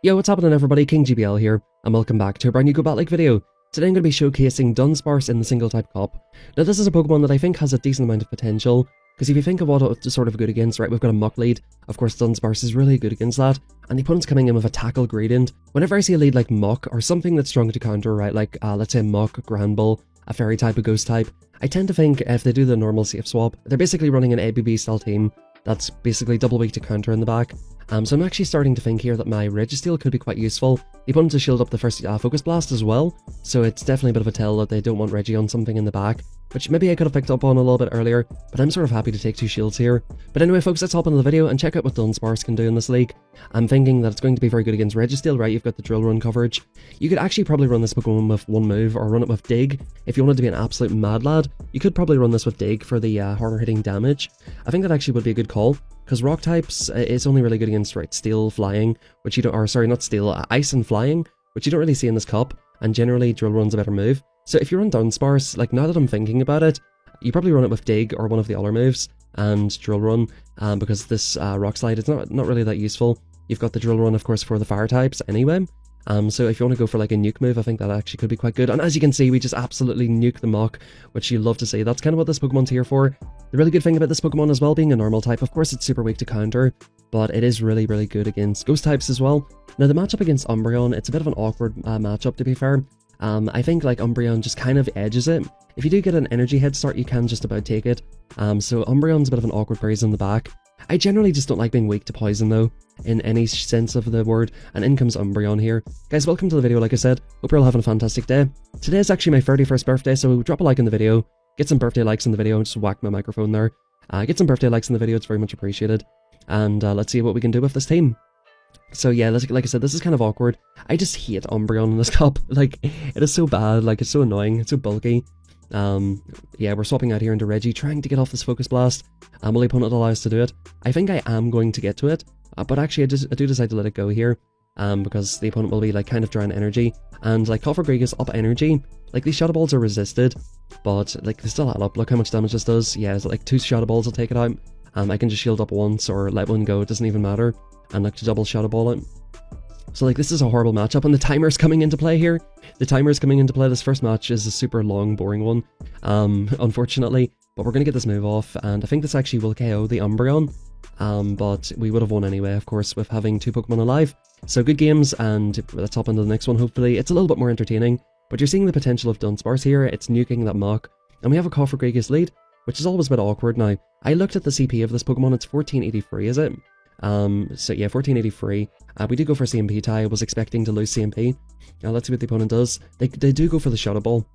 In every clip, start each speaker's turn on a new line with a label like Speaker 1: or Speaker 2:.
Speaker 1: Yo, what's happening everybody, King GBL here, and welcome back to a brand new Go Bat-like video. Today I'm going to be showcasing Dunsparce in the single type cup. Now this is a Pokemon that I think has a decent amount of potential, because if you think of what it's sort of good against, right, we've got a Muck lead, of course Dunsparce is really good against that, and the opponent's coming in with a Tackle Gradient. Whenever I see a lead like Muck, or something that's strong to counter, right, like let's say Muck, Granbull, a Fairy type, a Ghost type, I tend to think if they do the normal safe swap, they're basically running an ABB style team that's basically double weak to counter in the back. So I'm actually starting to think here that my Registeel could be quite useful. The opponent has shielded up the first Focus Blast as well, so it's definitely a bit of a tell that they don't want Reggie on something in the back, which maybe I could have picked up on a little bit earlier, but I'm sort of happy to take two shields here. But anyway folks, let's hop into the video and check out what Dunsparce can do in this league. I'm thinking that it's going to be very good against Registeel, right? You've got the Drill Run coverage. You could actually probably run this Pokemon with one move, or run it with Dig. If you wanted to be an absolute mad lad, you could probably run this with Dig for the harder hitting damage. I think that actually would be a good call, because Rock types, it's only really good against, right, Steel, Flying, which you don't, or sorry, not Steel, Ice and Flying, which you don't really see in this cup, and generally Drill Run's a better move. So if you run Dunsparce, like now that I'm thinking about it, you probably run it with Dig or one of the other moves, and Drill Run, because this Rock Slide is not really that useful. You've got the Drill Run, of course, for the Fire types anyway. So if you want to go for like a nuke move, I think that actually could be quite good. And as you can see, we just absolutely nuke the Muck, which you love to see. That's kind of what this Pokemon's here for. The really good thing about this Pokemon as well, being a normal type, of course it's super weak to counter, but it is really good against Ghost types as well. Now the matchup against Umbreon, it's a bit of an awkward matchup to be fair. I think like Umbreon just kind of edges it. If you do get an energy head start, you can just about take it. So Umbreon's a bit of an awkward phrase in the back. I generally just don't like being weak to poison though, in any sense of the word, and in comes Umbreon here. Guys, welcome to the video like I said, hope you're all having a fantastic day. Today is actually my 31st birthday, so drop a like in the video, get some birthday likes in the video, and just whack my microphone there. Get some birthday likes in the video, it's very much appreciated, and let's see what we can do with this team. So yeah, like I said, this is kind of awkward. I just hate Umbreon in this cup, like, it is so bad, like, it's so annoying, it's so bulky. Yeah, we're swapping out here into Reggie, trying to get off this Focus Blast. Will the opponent allow us to do it? I think I am going to get to it, but actually I do decide to let it go here, because the opponent will be like kind of drawing energy, and like Cofagrigus is up energy. Like these Shadow Balls are resisted, but like they still add up. Look how much damage this does. Yeah, it's like 2 Shadow Balls will take it out. I can just shield up once or let one go, it doesn't even matter, and like to double Shadow Ball it. So like this is a horrible matchup, and the timer's coming into play here. The timer's coming into play. This first match is a super long, boring one, unfortunately. But we're going to get this move off, and I think this actually will KO the Umbreon. But we would have won anyway, of course, with having 2 Pokemon alive. So good games, and let's hop into the next one, hopefully. It's a little bit more entertaining, but you're seeing the potential of Dunsparce here. It's nuking that Muck, and we have a Cofagrigus lead, which is always a bit awkward. Now, I looked at the CP of this Pokemon, it's 1483, is it? So yeah, 1483. We do go for CMP tie. I was expecting to lose CMP. Now let's see what the opponent does. They do go for the Shadow Ball.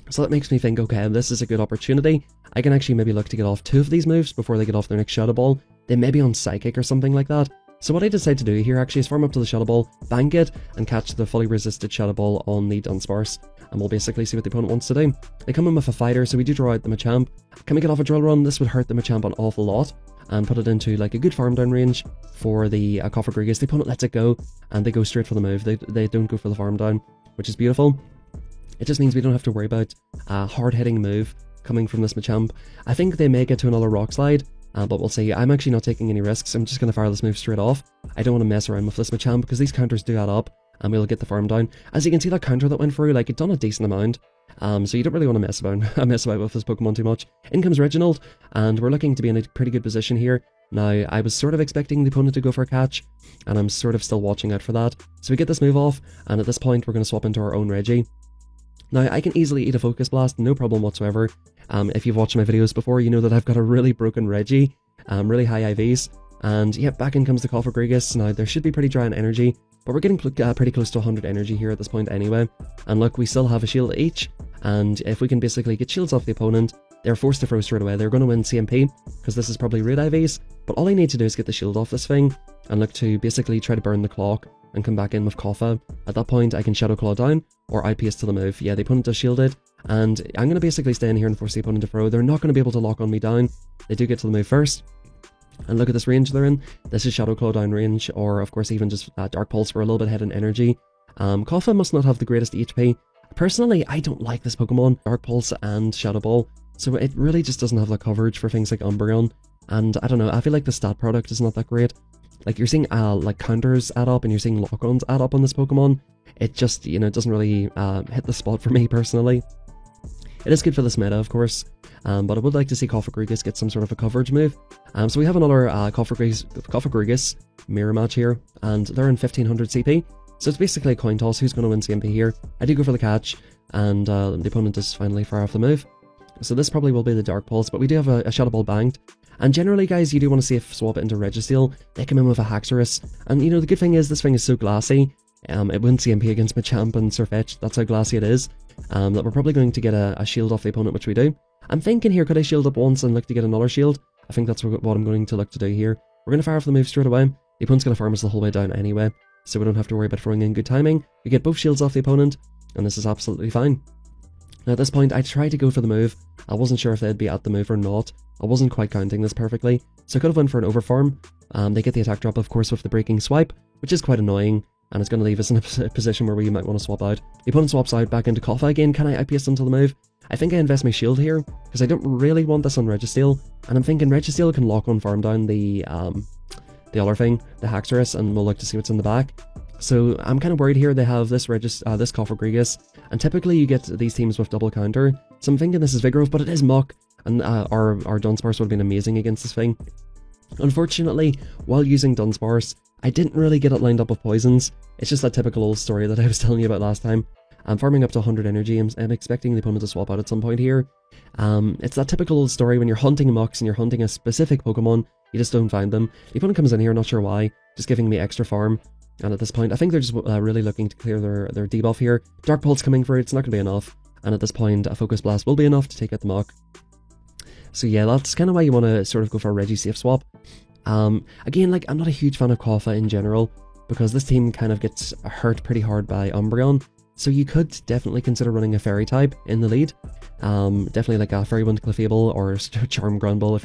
Speaker 1: So that makes me think, okay, this is a good opportunity. I can actually maybe look to get off 2 of these moves before they get off their next Shadow Ball. They may be on Psychic or something like that. So what I decide to do here actually is farm up to the Shadow Ball, bank it, and catch the fully resisted Shadow Ball on the Dunsparce. And we'll basically see what the opponent wants to do. They come in with a Fighter, so we do draw out the Machamp. Can we get off a Drill Run? This would hurt the Machamp an awful lot, and put it into like a good farm down range for the Cofagrigus. The opponent lets it go, and they go straight for the move. They don't go for the farm down, which is beautiful. It just means we don't have to worry about a hard-hitting move coming from this Machamp. I think they may get to another Rock Slide, but we'll see. I'm actually not taking any risks. I'm just going to fire this move straight off. I don't want to mess around with this Machamp, because these counters do add up, and we'll get the farm down. As you can see, that counter that went through, like, it done a decent amount. So you don't really want to mess about with this Pokemon too much. In comes Reginald, and we're looking to be in a pretty good position here. Now, I was sort of expecting the opponent to go for a catch, and I'm sort of still watching out for that. So we get this move off, and at this point we're going to swap into our own Reggie. Now, I can easily eat a Focus Blast, no problem whatsoever. If you've watched my videos before, you know that I've got a really broken Reggie, really high IVs, and yeah, back in comes the Cofagrigus. Now, there should be pretty dry on energy, but we're getting pretty close to 100 energy here at this point anyway. And look, we still have a shield each, and if we can basically get shields off the opponent, they're forced to throw straight away. They're going to win CMP, because this is probably Rude IVs, but all I need to do is get the shield off this thing, and look to basically try to burn the clock, and come back in with Kofa. At that point, I can Shadow Claw down, or IPS to the move. Yeah, the opponent does shield it, and I'm going to basically stay in here and force the opponent to throw. They're not going to be able to lock on me down. They do get to the move first, and look at this range they're in. This is Shadow Claw down range, or of course even just Dark Pulse for a little bit ahead in energy. Kofa must not have the greatest HP. Personally, I don't like this Pokemon, Dark Pulse and Shadow Ball, so it really just doesn't have the coverage for things like Umbreon, and I don't know, I feel like the stat product is not that great. Like, you're seeing like counters add up, and you're seeing lock-ons add up on this Pokemon. It just, you know, it doesn't really hit the spot for me personally. It is good for this meta, of course, but I would like to see Cofagrigus get some sort of a coverage move. So we have another Cofagrigus mirror match here, and they're in 1500 CP. So it's basically a coin toss, who's going to win CMP here. I do go for the catch, and the opponent is finally far off the move. So this probably will be the Dark Pulse, but we do have a Shadow Ball banked. And generally, guys, you do want to safe swap it into Registeel. They come in with a Haxorus, and you know, the good thing is this thing is so glassy. It wins CMP against Machamp and Sirfetch'd, that's how glassy it is. That we're probably going to get a shield off the opponent, which we do. I'm thinking here, could I shield up once and look to get another shield? I think that's what I'm going to look to do here. We're going to fire off the move straight away. The opponent's going to farm us the whole way down anyway, so we don't have to worry about throwing in good timing. We get both shields off the opponent, and this is absolutely fine. Now at this point, I tried to go for the move. I wasn't sure if they'd be at the move or not. I wasn't quite counting this perfectly, so I could have went for an overfarm. They get the attack drop, of course, with the breaking swipe, which is quite annoying, and it's going to leave us in a position where we might want to swap out. The opponent swaps out back into Kofa again. Can I IPS until the move? I think I invest my shield here, because I don't really want this on Registeel, and I'm thinking Registeel can lock on farm down the other thing, the Haxorus, and we'll look to see what's in the back. So I'm kind of worried here. They have this Cofagrigus, and typically you get these teams with double counter, so I'm thinking this is Vigoroth, but it is Muk, and our Dunsparce would have been amazing against this thing. Unfortunately, while using Dunsparce, I didn't really get it lined up with poisons. It's just that typical old story that I was telling you about last time. I'm farming up to 100 energy, I'm expecting the opponent to swap out at some point here. It's that typical old story when you're hunting Muks and you're hunting a specific Pokemon, you just don't find them. The opponent comes in here, not sure why, just giving me extra farm. And at this point, I think they're just really looking to clear their debuff here. Dark Pulse coming for it, it's not going to be enough. And at this point, a Focus Blast will be enough to take out the Muk. So yeah, that's kind of why you want to sort of go for a Regisafe swap. Again, like, I'm not a huge fan of Kofa in general, because this team kind of gets hurt pretty hard by Umbreon. So you could definitely consider running a Fairy type in the lead. Definitely like a Fairy Wind Clefable or Charm Granbull if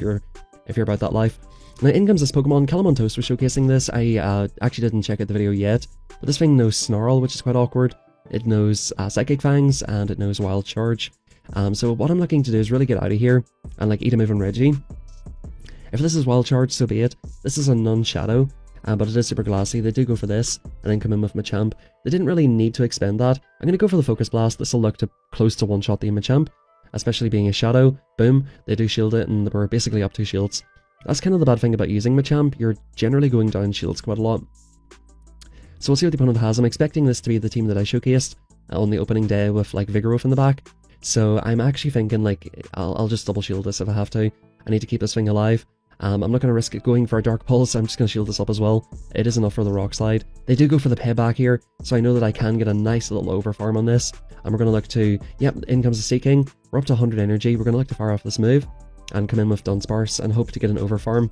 Speaker 1: you're about that life. Now in comes this Pokemon. Calamantos was showcasing this. I actually didn't check out the video yet, but this thing knows Snarl, which is quite awkward. It knows Psychic Fangs, and it knows Wild Charge. So what I'm looking to do is really get out of here and like eat a move on Reggie. If this is Wild Charge, so be it. This is a non-shadow, but it is super glassy. They do go for this, and then come in with Machamp. They didn't really need to expend that. I'm going to go for the Focus Blast. This will look to close to one-shot the Machamp, especially being a shadow. Boom, they do shield it, and we're basically up 2 shields. That's kind of the bad thing about using Machamp. You're generally going down shields quite a lot. So we'll see what the opponent has. I'm expecting this to be the team that I showcased on the opening day with like Vigoroth in the back. So I'm actually thinking like I'll just double shield this if I have to. I need to keep this thing alive. I'm not going to risk it going for a Dark Pulse. I'm just going to shield this up as well. It is enough for the Rock Slide. They do go for the payback here, so I know that I can get a nice little overfarm on this. And we're going to look to, yep, in comes the Seaking. We're up to 100 energy. We're going to look to fire off this move and come in with Dunsparce and hope to get an overfarm.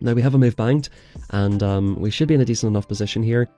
Speaker 1: Now we have a move banked, and we should be in a decent enough position here.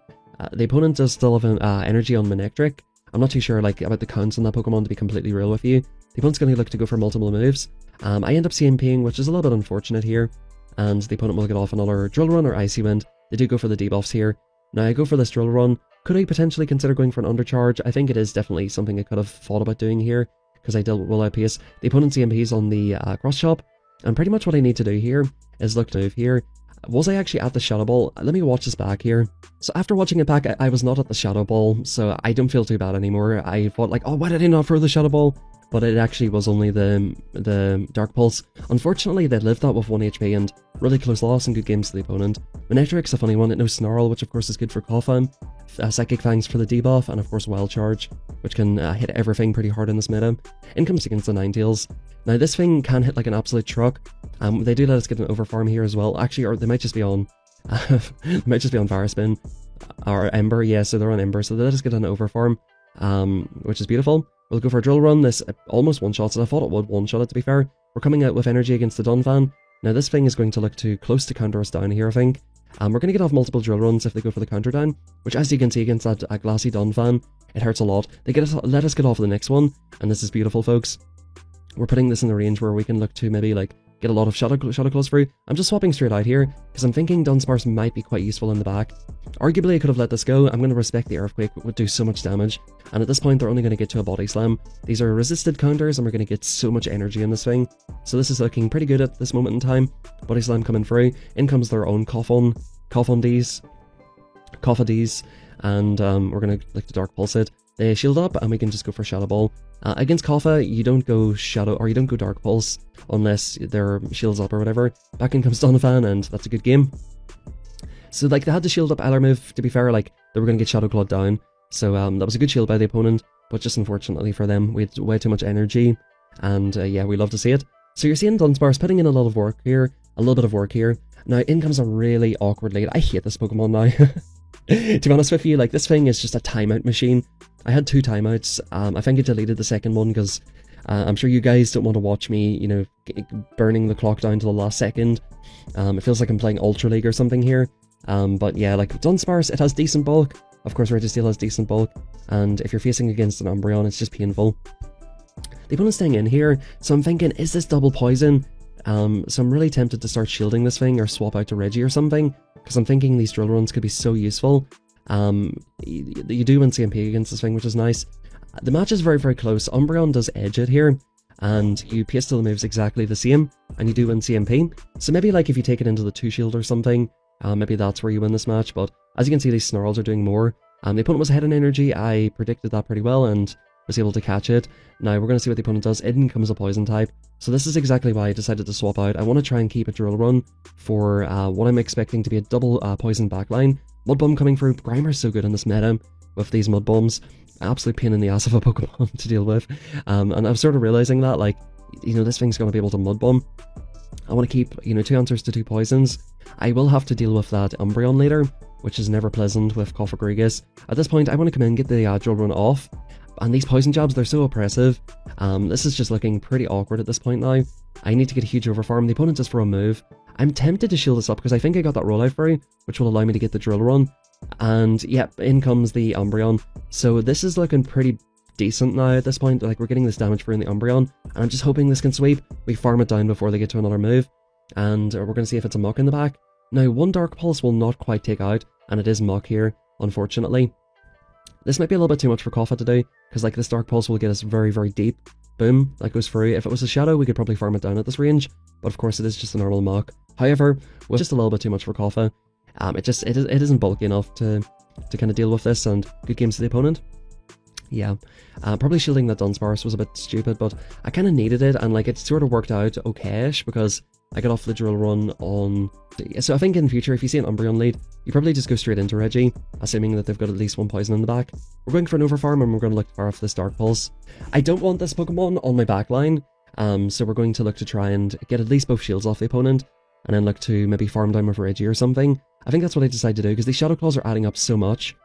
Speaker 1: The opponent does still have energy on Manectric. I'm not too sure like about the counts on that Pokemon, to be completely real with you. The opponent's going to look to go for multiple moves. I end up CMPing, which is a little bit unfortunate here, and the opponent will get off another Drill Run or Icy Wind. They do go for the debuffs here. Now I go for this Drill Run. Could I potentially consider going for an Undercharge? I think it is definitely something I could have thought about doing here, because I dealt with Will IPS. The opponent CMPs on the Cross Chop, and pretty much what I need to do here is look to move here. Was I actually at the Shadow Ball? Let me watch this back here. So after watching it back, I was not at the Shadow Ball, so I don't feel too bad anymore. I thought like, oh, why did I not throw the Shadow Ball? But it actually was only the Dark Pulse. Unfortunately, they lived that with 1 HP and really close loss and good games to the opponent. Manectric's a funny one. It knows Snarl, which of course is good for Kofa. Psychic Fangs for the debuff, and of course Wild Charge, which can hit everything pretty hard in this meta. In comes against the Ninetales. Now this thing can hit like an absolute truck. They do let us get an overfarm here as well. Actually, or they might just be on they might just be on Varaspin or Ember. Yeah, so they're on Ember, so they let us get an overfarm, which is beautiful. We'll go for a Drill Run. This almost one-shots it. I thought it would one-shot it, to be fair. We're coming out with energy against the Dunvan. Now this thing is going to look too close to counter us down here, I think. We're going to get off multiple Drill Runs if they go for the counter down, which as you can see against that glassy Dunvan, it hurts a lot. They let us get off the next one, and this is beautiful, folks. We're putting this in the range where we can look to maybe like get a lot of Shadow Claws through. I'm just swapping straight out here, because I'm thinking Dunsparce might be quite useful in the back. Arguably I could have let this go. I'm going to respect the Earthquake, it would do so much damage, and at this point they're only going to get to a Body Slam. These are resisted counters, and we're going to get so much energy in this thing. So this is looking pretty good at this moment in time. Body Slam coming through. In comes their own Koffon. Cough-on-D's, Cough-a-D's, and we're going to like to Dark Pulse it. They shield up, and we can just go for Shadow Ball. Against Koffa, you don't go Shadow, or you don't go Dark Pulse, unless their shields up or whatever. Back in comes Donphan, and that's a good game. So like, they had to shield up Eller move, to be fair, like, they were going to get Shadow Clawed down. So that was a good shield by the opponent, but just unfortunately for them, we had way too much energy, and yeah, we love to see it. So you're seeing Dunsparce putting in a lot of work here, a little bit of work here. Now, in comes a really awkward lead. I hate this Pokemon now. To be honest with you, like, this thing is just a timeout machine. I had 2 timeouts. I think I deleted the second one because I'm sure you guys don't want to watch me, you know, burning the clock down to the last second. It feels like I'm playing Ultra League or something here. But yeah, like, Dunsparce, it has decent bulk. Of course, Registeel has decent bulk. And if you're facing against an Umbreon, it's just painful. The opponent's staying in here, so I'm thinking, is this double poison? So I'm really tempted to start shielding this thing or swap out to Reggie or something, because I'm thinking these drill runs could be so useful. You do win CMP against this thing, which is nice. The match is very, very close. Umbreon does edge it here, and you pastel the moves exactly the same, and you do win CMP. So maybe like if you take it into the 2-shield or something, maybe that's where you win this match, but as you can see, these Snarls are doing more. The opponent was ahead in energy. I predicted that pretty well, and was able to catch it. Now we're going to see what the opponent does. In comes a poison type, so this is exactly why I decided to swap out. I want to try and keep a drill run for what I'm expecting to be a double poison backline. Mud Bomb coming through. Grimer's so good in this meta with these Mud Bombs. Absolute pain in the ass of a Pokemon to deal with. And I'm sort of realizing that, like, you know, this thing's going to be able to Mud Bomb. I want to keep, you know, 2 answers to 2 poisons. I will have to deal with that Umbreon later, which is never pleasant with Cofagrigus. At this point, I want to come in and get the drill run off. And these poison jabs, they're so oppressive. This is just looking pretty awkward at this point now. I need to get a huge overfarm. The opponent is for a move. I'm tempted to shield this up because I think I got that rollout free, which will allow me to get the drill run. And yep, in comes the Umbreon. So this is looking pretty decent now at this point. Like, we're getting this damage free in the Umbreon, and I'm just hoping this can sweep. We farm it down before they get to another move, and we're going to see if it's a Muck in the back. Now, 1 Dark Pulse will not quite take out, and it is Muck here, unfortunately. This might be a little bit too much for Koffa to do, because like, this Dark Pulse will get us very, very deep. Boom, that goes through. If it was a Shadow, we could probably farm it down at this range, but of course it is just a normal Muck. However, with just a little bit too much for Koffa, it isn't bulky enough to kind of deal with this, and good games to the opponent. Yeah, probably shielding that Dunsparce was a bit stupid, but I kind of needed it, and like, it sort of worked out okay-ish, because I got off the drill run on... So I think in future, if you see an Umbreon lead, you probably just go straight into Reggie, assuming that they've got at least 1 poison in the back. We're going for an overfarm, and we're going to look to fire off this Dark Pulse. I don't want this Pokemon on my backline, so we're going to look to try and get at least both shields off the opponent, and then look to maybe farm down with Reggie or something. I think that's what I decided to do, because these Shadow Claws are adding up so much,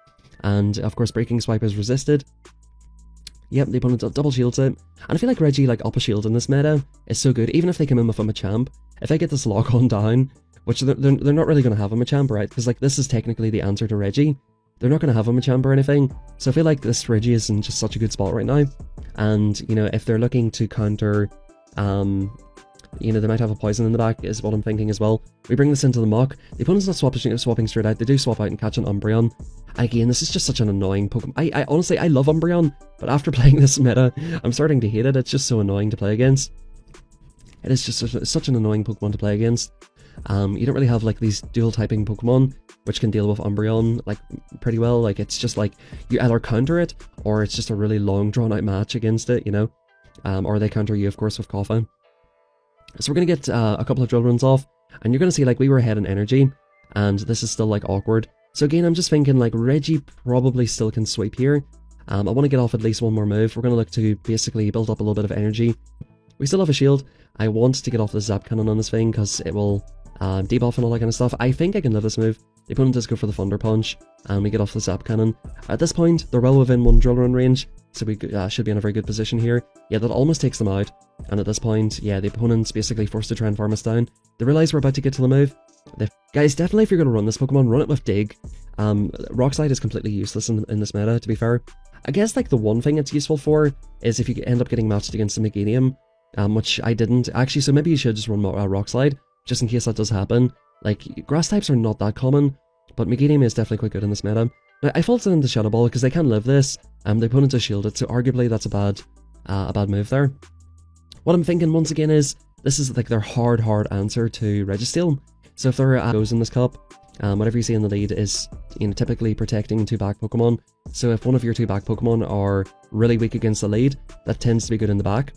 Speaker 1: and of course Breaking Swipe is resisted. Yep, the opponent double shields it, and I feel like Reggie, like, up a shield in this meta is so good, even if they come in with a Machamp. If I get this lock-on down, which they're not really going to have a Machamp, right? Because, like, this is technically the answer to Reggie. They're not going to have a Machamp or anything, so I feel like this Reggie is in just such a good spot right now. And, you know, if they're looking to counter, you know, they might have a poison in the back, is what I'm thinking as well. We bring this into the Muck. The opponent's not swapping straight out. They do swap out and catch an Umbreon. Again, this is just such an annoying Pokemon. I honestly, I love Umbreon, but after playing this meta, I'm starting to hate it. It's just so annoying to play against. It is just such an annoying Pokemon to play against. You don't really have, like, these dual typing Pokemon which can deal with Umbreon, like, pretty well. Like, it's just like, you either counter it, or it's just a really long drawn out match against it, you know? Or they counter you, of course, with Koffa. So we're going to get a couple of drill runs off, and you're going to see, like, we were ahead in energy, and this is still, like, awkward. So again, I'm just thinking, like, Reggie probably still can sweep here. I want to get off at least 1 more move. We're going to look to basically build up a little bit of energy. We still have a shield. I want to get off the Zap Cannon on this thing, because it will debuff and all that kind of stuff. I think I can live this move. The opponent does go for the Thunder Punch, and we get off the Zap Cannon. At this point, they're well within 1 drill run range, so we should be in a very good position here. Yeah, that almost takes them out, and at this point, yeah, the opponent's basically forced to try and farm us down. They realise we're about to get to the move. Guys, definitely if you're going to run this Pokemon, run it with Dig. Rock Slide is completely useless in this meta, to be fair. I guess, like, the one thing it's useful for is if you end up getting matched against a Meganium, which I didn't. Actually, so maybe you should just run Rock Slide, just in case that does happen. Like, Grass types are not that common, but Meganium is definitely quite good in this meta. Now, I faulted into Shadow Ball because they can live this, the opponent is shielded, so arguably that's a bad move there. What I'm thinking once again is, this is like their hard answer to Registeel. So if there goes in this cup, Whatever you see in the lead is, you know, typically protecting 2 back Pokemon. So if one of your 2 back Pokemon are really weak against the lead, that tends to be good in the back.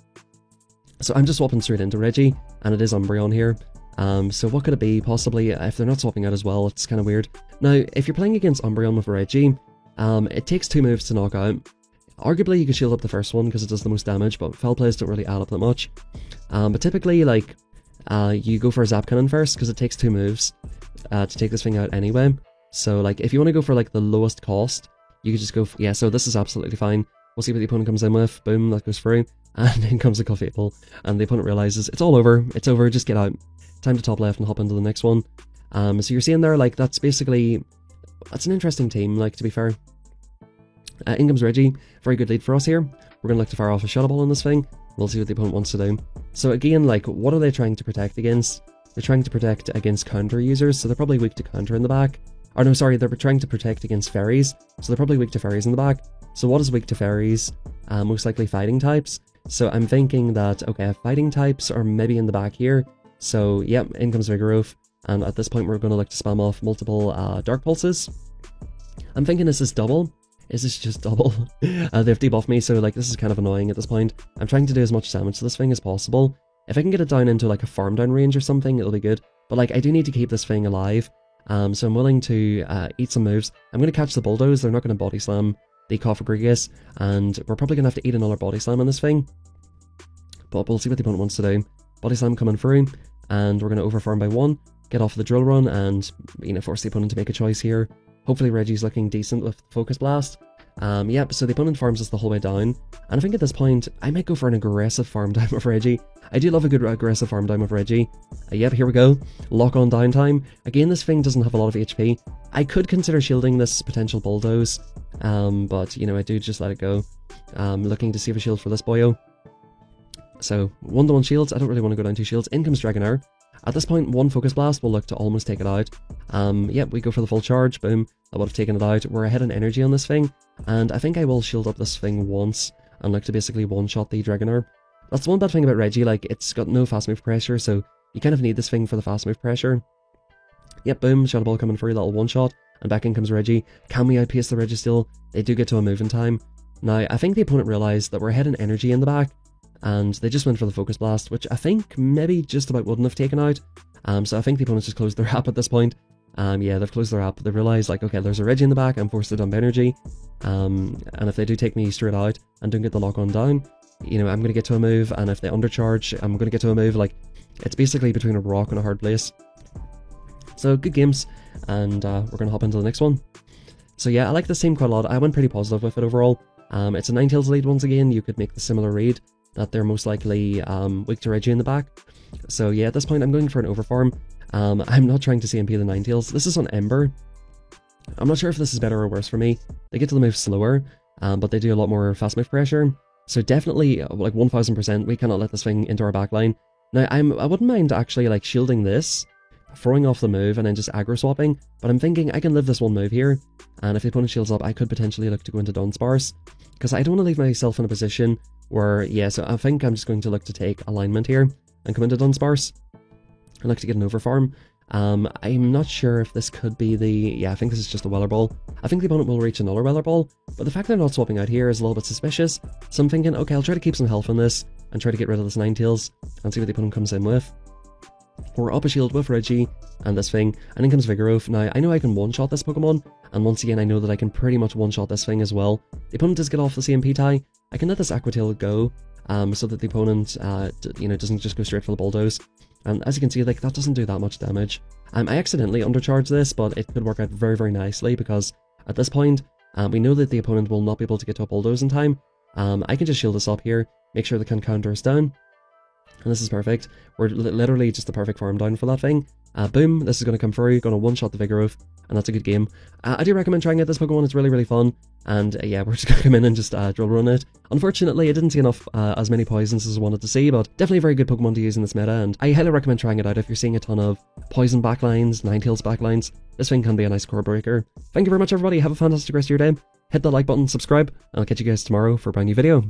Speaker 1: So I'm just swapping straight into Reggie, and it is Umbreon here. So what could it be? Possibly, if they're not swapping out as well, it's kind of weird. Now, if you're playing against Umbreon with Reggie, it takes 2 moves to knock out. Arguably, you could shield up the first one because it does the most damage, but foul plays don't really add up that much. But typically, like, you go for a Zap Cannon first because it takes 2 moves to take this thing out anyway. So, like, if you want to go for, like, the lowest cost, you could just go yeah, so this is absolutely fine. We'll see what the opponent comes in with. Boom, that goes through. And in comes a Clefable. And the opponent realizes, it's all over. It's over, just get out. Time to top left and hop into the next one. So you're seeing there, like, that's basically... That's an interesting team, like, to be fair. In comes Reggie. Very good lead for us here. We're going to look to fire off a Shadow Ball on this thing. We'll see what the opponent wants to do. So again, like, what are they trying to protect against? They're trying to protect against counter users, so they're probably weak to counter in the back. Or no, sorry, they're trying to protect against fairies, so they're probably weak to fairies in the back. So what is weak to fairies? Most likely fighting types. So I'm thinking that, okay, fighting types are maybe in the back here. So, yep, in comes Vigoroth. And at this point, we're going to look to spam off multiple Dark Pulses. I'm thinking, is this double? Is this just double? They've debuffed me, so, like, this is kind of annoying at this point. I'm trying to do as much damage to this thing as possible. If I can get it down into, like, a farm down range or something, it'll be good. But, like, I do need to keep this thing alive. So I'm willing to eat some moves. I'm going to catch the Bulldoze. They're not going to Body Slam the Cofagrigus, and we're probably going to have to eat another Body Slam on this thing. But we'll see what the opponent wants to do. Body Slam coming through, and we're going to overfarm by 1, get off the Drill Run, and, you know, force the opponent to make a choice here. Hopefully Reggie's looking decent with Focus Blast. Yep, so the opponent farms us the whole way down, and I think at this point, I might go for an aggressive farm down with Reggie. I do love a good aggressive farm down with Reggie. Yep, here we go. Lock on downtime. Again, this thing doesn't have a lot of HP. I could consider shielding this potential Bulldoze, but, you know, I do just let it go. Looking to save a shield for this boyo. So, 1-to-1 shields. I don't really want to go down 2 shields. In comes Dragonair. At this point, 1 Focus Blast will look to almost take it out. Yep, we go for the full charge. Boom. That would have taken it out. We're ahead in energy on this thing, and I think I will shield up this thing once and look to basically one-shot the Dragonair. That's one bad thing about Reggie, like, it's got no fast move pressure, so you kind of need this thing for the fast move pressure. Yep, boom, Shadow Ball coming through, little one-shot, and back in comes Reggie. Can we outpace the Registeel? They do get to a move in time. Now, I think the opponent realised that we're ahead in energy in the back, and they just went for the Focus Blast, which I think maybe just about wouldn't have taken out. So I think the opponents just closed their app at this point. Yeah, they've closed their app. They realised, like, okay, there's a Reggie in the back, I'm forced to dump energy. And if they do take me straight out and don't get the lock on down, you know, I'm going to get to a move, and if they undercharge, I'm going to get to a move. Like, it's basically between a rock and a hard place. So, good games, and we're going to hop into the next one. So yeah, I like this team quite a lot. I went pretty positive with it overall. It's a Ninetales lead once again. You could make the similar read that they're most likely weak to Reggie in the back. So yeah, at this point I'm going for an overfarm. I'm not trying to CMP the Ninetales. This is on Ember. I'm not sure if this is better or worse for me. They get to the move slower, but they do a lot more fast move pressure. So definitely, like 1000%, we cannot let this thing into our backline. Now, I wouldn't mind actually like shielding this, throwing off the move, and then just aggro swapping, but I'm thinking I can live this one move here, and if the opponent shields up, I could potentially look to go into Dunsparce, because I don't want to leave myself in a position where, yeah, so I think I'm just going to look to take alignment here, and come into Dunsparce. I'd like to get an overfarm. I'm not sure if this could be the... Yeah, I think this is just a Weller Ball. I think the opponent will reach another Weller Ball, but the fact they're not swapping out here is a little bit suspicious. So I'm thinking, okay, I'll try to keep some health on this, and try to get rid of this Ninetales, and see what the opponent comes in with. We're up a shield with Reggie, and this thing, and in comes Vigoroth. Now, I know I can one-shot this Pokemon, and once again, I know that I can pretty much one-shot this thing as well. The opponent does get off the CMP tie. I can let this Aqua Tail go, so that the opponent, you know, doesn't just go straight for the Bulldoze. And as you can see, like, that doesn't do that much damage. I accidentally undercharged this, but it could work out very, very nicely, because at this point, we know that the opponent will not be able to get to a Bulldoze in time. I can just shield this up here, make sure the counter is down, and this is perfect. We're literally just the perfect farm down for that thing. Boom, this is going to come through, going to one-shot the Vigoroth, and that's a good game. I do recommend trying out this Pokemon, it's really, really fun, and yeah, we're just going to come in and just drill run it. Unfortunately, I didn't see enough, as many poisons as I wanted to see, but definitely a very good Pokemon to use in this meta, and I highly recommend trying it out if you're seeing a ton of poison backlines, Ninetales backlines. This thing can be a nice core breaker. Thank you very much, everybody, have a fantastic rest of your day. Hit that like button, subscribe, and I'll catch you guys tomorrow for a brand new video.